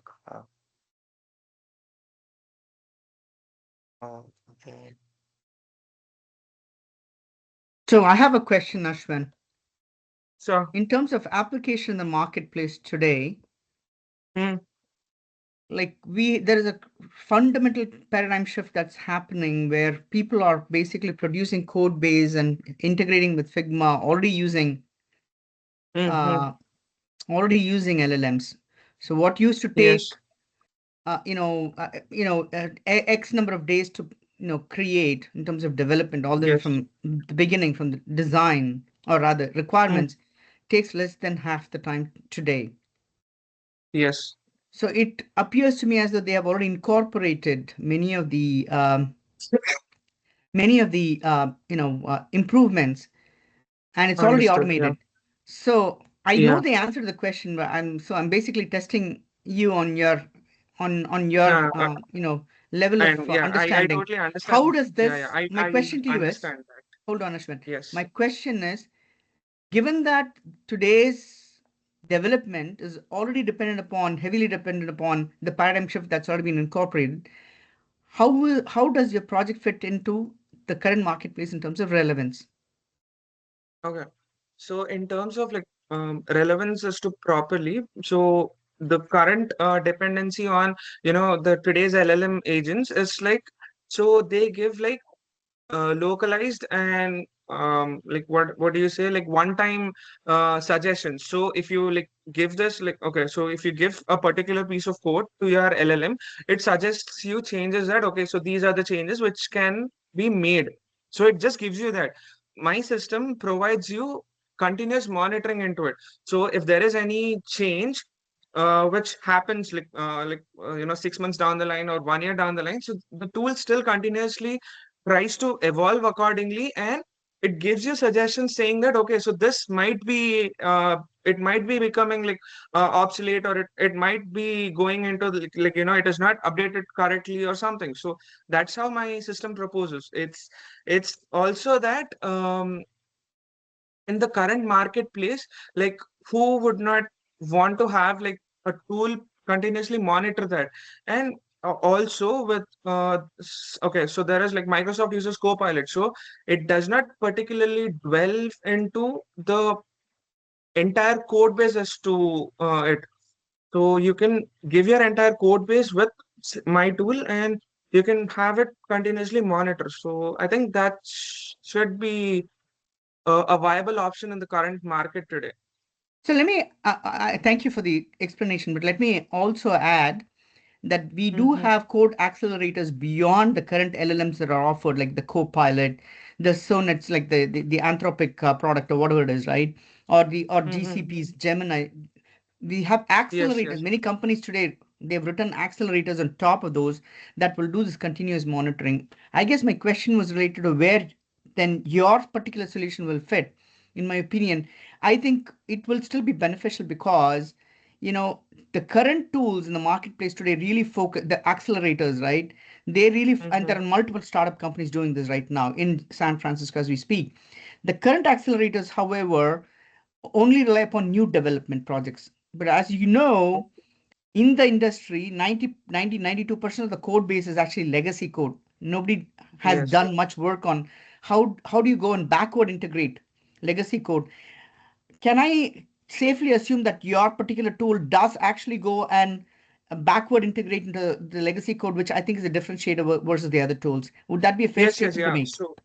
Uh, okay. So I have a question, Ashwin. So. In terms of application in the marketplace today, Hmm. like there is a fundamental paradigm shift that's happening where people are basically producing code base and integrating with Figma, Hmm. Hmm. uh, already using LLMs. So what used to take Yes. X number of days to create in terms of development all the way Yes. from the beginning, from the design or rather Hmm. requirements, takes less than half the time today. Yes. So it appears to me as though they have already incorporated many of the improvements, and it's already Understood. Yeah. automated. So I know Yeah. the answer to the question, but I'm basically testing you on your Yeah. level of And yeah, I understanding. totally How understand. does Yeah. Yeah. this? My I question to you is, understand that. hold on, Ashwin. My Yes. question is, given that today's development is already heavily dependent upon the paradigm shift that's already been incorporated, how does your project fit into the current marketplace in terms of relevance? Okay. So in terms of like relevance as to properly, so the current dependency on the today's LLM agents is like, so they give like localized and like what do you say, like one time suggestions. So if you like give this like okay, so if you give a particular piece of code to your LLM, it suggests you changes that okay, so these are the changes which can be made. So it just gives you that. My system provides you continuous monitoring into it. So if there is any change which happens like 6 months down the line or 1 year down the line, so the tool still continuously tries to evolve accordingly, and it gives you suggestions saying that okay, so this might be it might be becoming like obsolete, or it might be going into it is not updated correctly or something. So that's how my system proposes. It's also that in the current marketplace, like who would not want to have like a tool continuously monitor that. And also with okay, so there is like Microsoft uses Copilot, so it does not particularly delve into the entire code base as to it. So you can give your entire code base with my tool, and you can have it continuously monitor. So I think that should be a viable option in the current market today. So let me thank you for the explanation, but let me also add that we do Mm-hmm. have code accelerators beyond the current LLMs that are offered, like the Copilot, the Sonnets, like the Anthropic product or whatever it is, right? Or Mm-hmm. GCP's Gemini. We have Yes, accelerators. yes. Many companies today, they've written accelerators on top of those that will do this continuous monitoring. I guess my question was related to where then your particular solution will fit. In my opinion, I think it will still be beneficial because, you know, the current tools in the marketplace today really focus the accelerators, right? They really, and Mm-hmm. there are multiple startup companies doing this right now in San Francisco as we speak. The current accelerators, however, only rely upon new development projects. But as you know, in the industry, 92% of the code base is actually legacy code. Nobody has Yes. done much work on how do you go and backward integrate legacy code. Can I safely assume that your particular tool does actually go and backward integrate into the legacy code, which I think is a differentiator versus the other tools? Would that be a fair Yes, yes, statement to yeah. make? So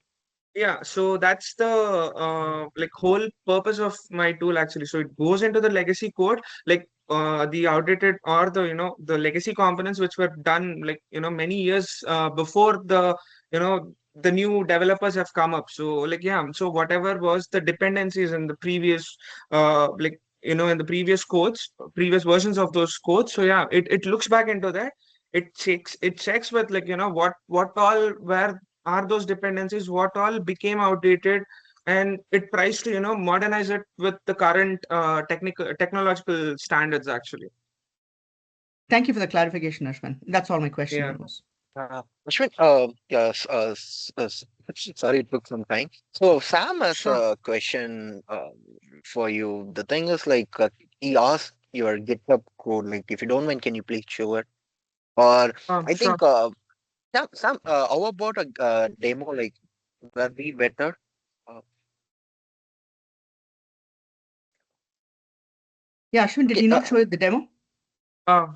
yeah, so that's the like whole purpose of my tool actually. So it goes into the legacy code, like the outdated or the the legacy components which were done like many years before the new developers have come up. So like yeah, so whatever was the dependencies in the previous like in the previous codes, previous versions of those codes. So yeah, it looks back into that. It checks with like what all were are those dependencies, what all became outdated, and it tries to modernize it with the current technological standards actually. Thank you for the clarification, Ashwin. That's all my question Yeah. was. Ashwin, yes, sorry, it took some time. So Sam has Sure. a question for you. The thing is, like, he asked your GitHub code, like, if you don't mind, can you please show it? Or I Sure. think, Sam, how about a demo, like, were we better? Uh, Yeah, Ashwin, did okay, he not show you the demo?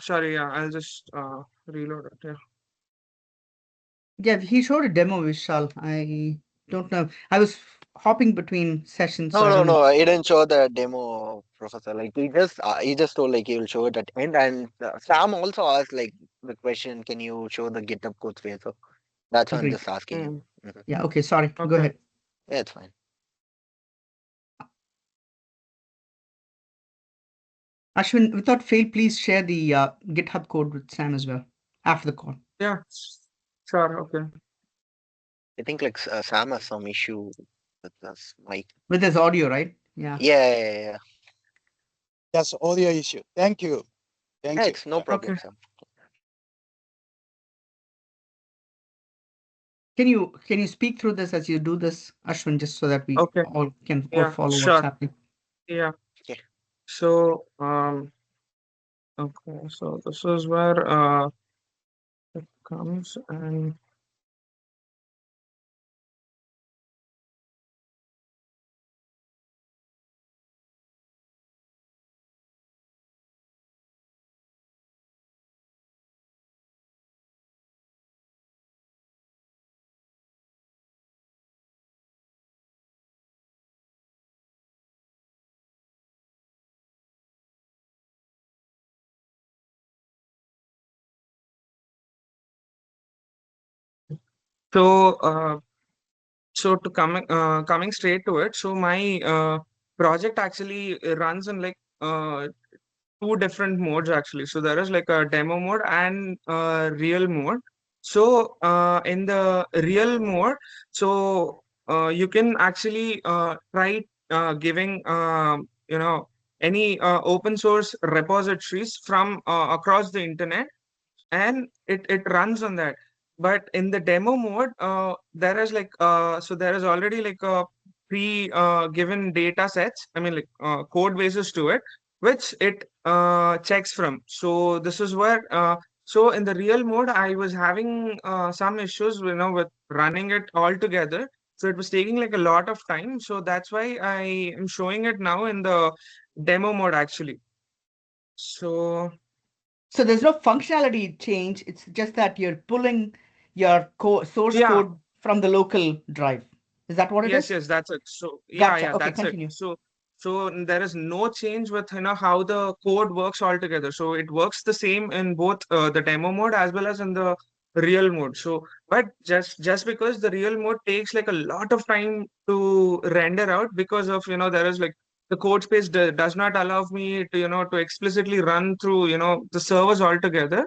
Sorry, yeah, I'll just reload it. Yeah. Yeah, he showed a demo, Vishal. I don't know. I was hopping between sessions, so no, I no, don't know. no, he didn't show the demo, Professor. Like, he just told, like, he will show it at end. And Sam also asked, like, the question, can you show the GitHub code space? So that's why I'm Agreed. just asking him. Mm, Mhm. Yeah, okay, sorry. Go okay. ahead. Yeah, it's fine. Ashwin, without fail, please share the GitHub code with Sam as well after the call Yeah. Sure. Okay. I think like Sam has some issue with this mic. with his audio, right? Yeah. Yeah, yeah, yeah, yeah. That's audio issue. Thank you. Yeah, Thank you. it's no Yeah. problem, Okay. Sam. Can you speak through this as you do this, Ashwin, just so that we Okay. all can all Yeah. follow what's Sure. happening? Yeah. Okay. So okay. So this is where it comes and so to coming straight to it, so my project actually runs in like two different modes actually. So there is like a demo mode and real mode. So in the real mode, so you can actually try giving any open source repositories from across the internet, and it runs on that. But in the demo mode there is like so there is already like a pre given data sets, I mean like code bases to it, which it checks from. So this is where so in the real mode I was having some issues with running it all together. So it was taking like a lot of time, so that's why I am showing it now in the demo mode actually. So So there's no functionality change. It's just that you're pulling your source yeah. code from the local drive. Is that what it Yes, is? yes, that's it. So yeah, Gotcha. yeah, Okay, that's it. continue. So So there is no change with how the code works altogether. So it works the same in both the demo mode as well as in the real mode. So but just because the real mode takes like a lot of time to render out because of there is like the code space does not allow me to to explicitly run through the servers altogether.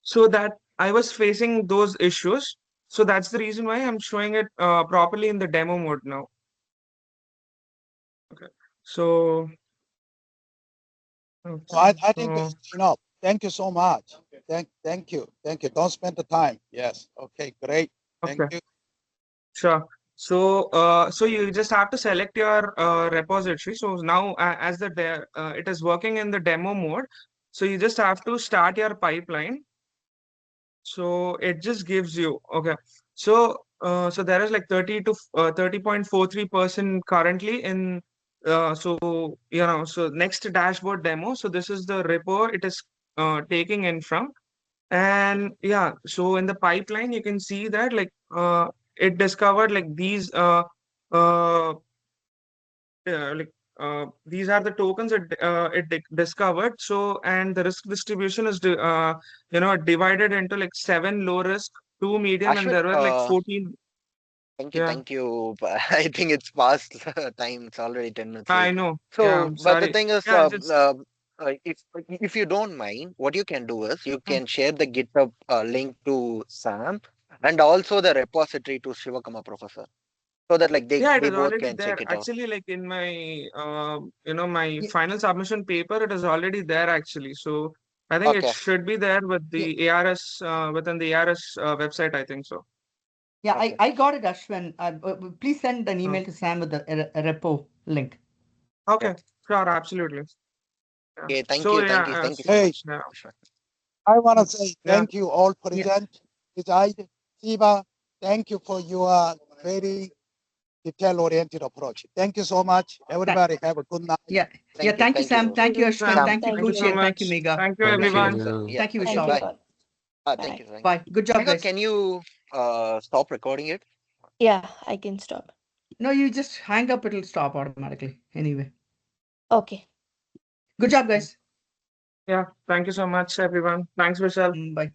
So that I was facing those issues. So that's the reason why I'm showing it properly in the demo mode now. Okay. So, So okay. I think So, it's enough. Thank you so much. Thank you. Thank you. Don't spend the time. Yes. Okay, great. Thank okay, you. sure. So, so you just have to select your repository. So now, as it is working in the demo mode, so you just have to start your pipeline. So it just gives you okay. So so there is like 30 to 30.43% currently in so so next dashboard demo. So this is the report it is taking in from. And yeah, so in the pipeline you can see that like it discovered like uh like these are the tokens it discovered. So and the risk distribution is divided into like 7 low risk, 2 medium, and Ashwin, there were like 14. thank you, Yeah, thank you. I think it's past time. It's already 10 minutes I late. know. Yeah, So, I'm but the sorry. thing is, Yeah, just if you don't mind, what you can do is you mm, can share the GitHub link to Sam and also the repository to Shivakama professor, so that like yeah, it they is both already can check there. it out. Actually, like in my my Yeah, final submission paper, it is already there actually. So I think it Okay, should be there with yeah, the ARS within the ARS website. I think so. yeah. okay, I got it, Ashwin. Please send an Uh, email to Sam with the repo link. okay. okay, sure, absolutely. Yeah. Okay, thank So you, yeah, thank you so Hey, much, yeah, Ashwin. I want to Mm, say yeah. thank you all yeah, present. Beside Siba, thank you for your very detail-oriented approach. Thank you so much. that, Everybody have a good night. yeah, yeah. Thank you, Thank you, thank Sam. you, Thank you, Ashwin. Sam, Sam. Thank you, thank Thank you so you, Gucci. Thank you, much. Mega. Thank you, thank you, Appreciate everyone. it. professor. Yeah, Thank you, thank you. Thank Vishal. you Bye. all. Thank Bye. you, thank you. Bye. Good job, Mega, guys. can you stop recording it? Yeah, I can stop. No, you just hang up, it'll stop automatically. Anyway, Okay. good job, guys. Yeah, thank you so much, everyone. Thanks, Vishal. Bye.